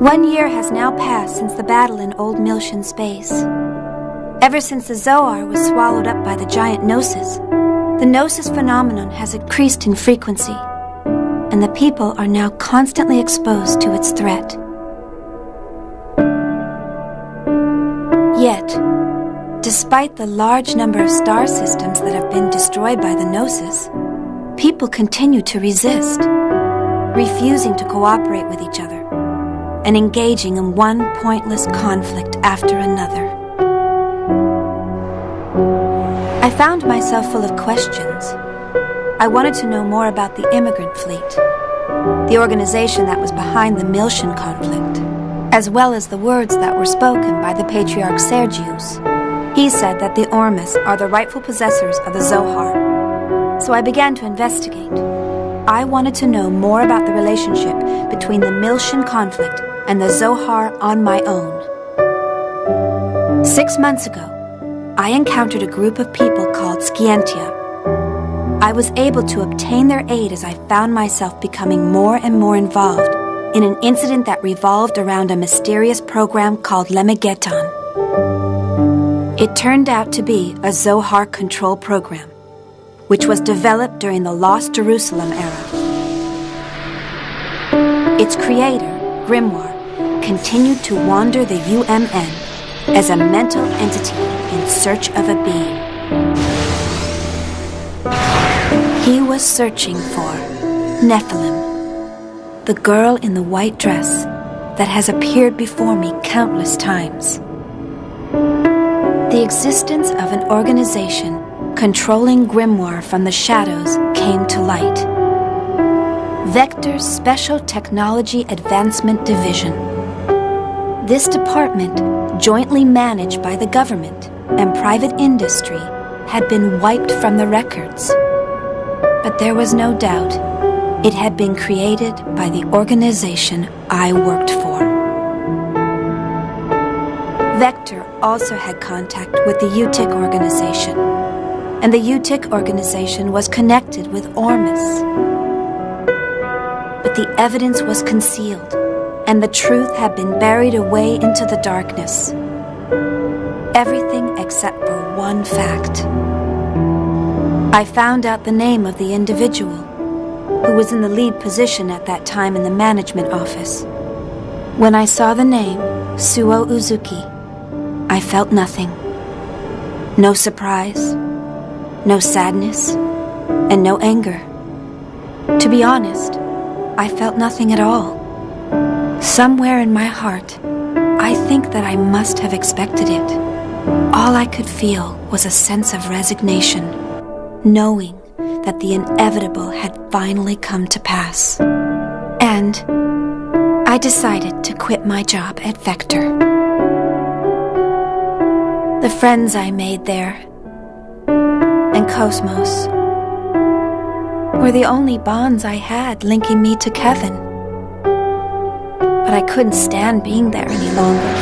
1 year has now passed since the battle in Old Miltian space. Ever since the Zohar was swallowed up by the giant Gnosis, the Gnosis phenomenon has increased in frequency, and the people are now constantly exposed to its threat. Yet, despite the large number of star systems that have been destroyed by the Gnosis, people continue to resist, refusing to cooperate with each other, and engaging in one pointless conflict after another. I found myself full of questions. I wanted to know more about the immigrant fleet, the organization that was behind the Miltian conflict, as well as the words that were spoken by the patriarch Sergius. He said that the Ormus are the rightful possessors of the Zohar. So I began to investigate. I wanted to know more about the relationship between the Miltian conflict and the Zohar on my own. 6 months ago, I encountered a group of people called Scientia. I was able to obtain their aid as I found myself becoming more and more involved in an incident that revolved around a mysterious program called Lemegeton. It turned out to be a Zohar control program, which was developed during the Lost Jerusalem era. Its creator, Grimoire, continued to wander the UMN as a mental entity in search of a being. He was searching for Nephilim, the girl in the white dress that has appeared before me countless times. The existence of an organization controlling Grimoire from the shadows came to light. Vector's Special Technology Advancement Division. This department, jointly managed by the government and private industry, had been wiped from the records. But there was no doubt it had been created by the organization I worked for. Vector also had contact with the UTIC organization, and the UTIC organization was connected with Ormus. But the evidence was concealed, and the truth had been buried away into the darkness. Everything except for one fact. I found out the name of the individual who was in the lead position at that time in the management office. When I saw the name, Suo Uzuki, I felt nothing. No surprise, no sadness, and no anger. To be honest, I felt nothing at all. Somewhere in my heart, I think that I must have expected it. All I could feel was a sense of resignation, knowing that the inevitable had finally come to pass. And I decided to quit my job at Vector. The friends I made there, and kos-mos, were the only bonds I had linking me to Kevin. But I couldn't stand being there any longer.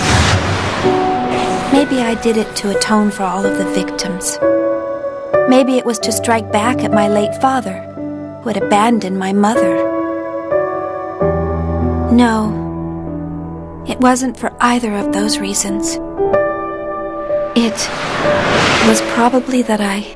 Maybe I did it to atone for all of the victims. Maybe it was to strike back at my late father, who had abandoned my mother. No, it wasn't for either of those reasons. It was probably that I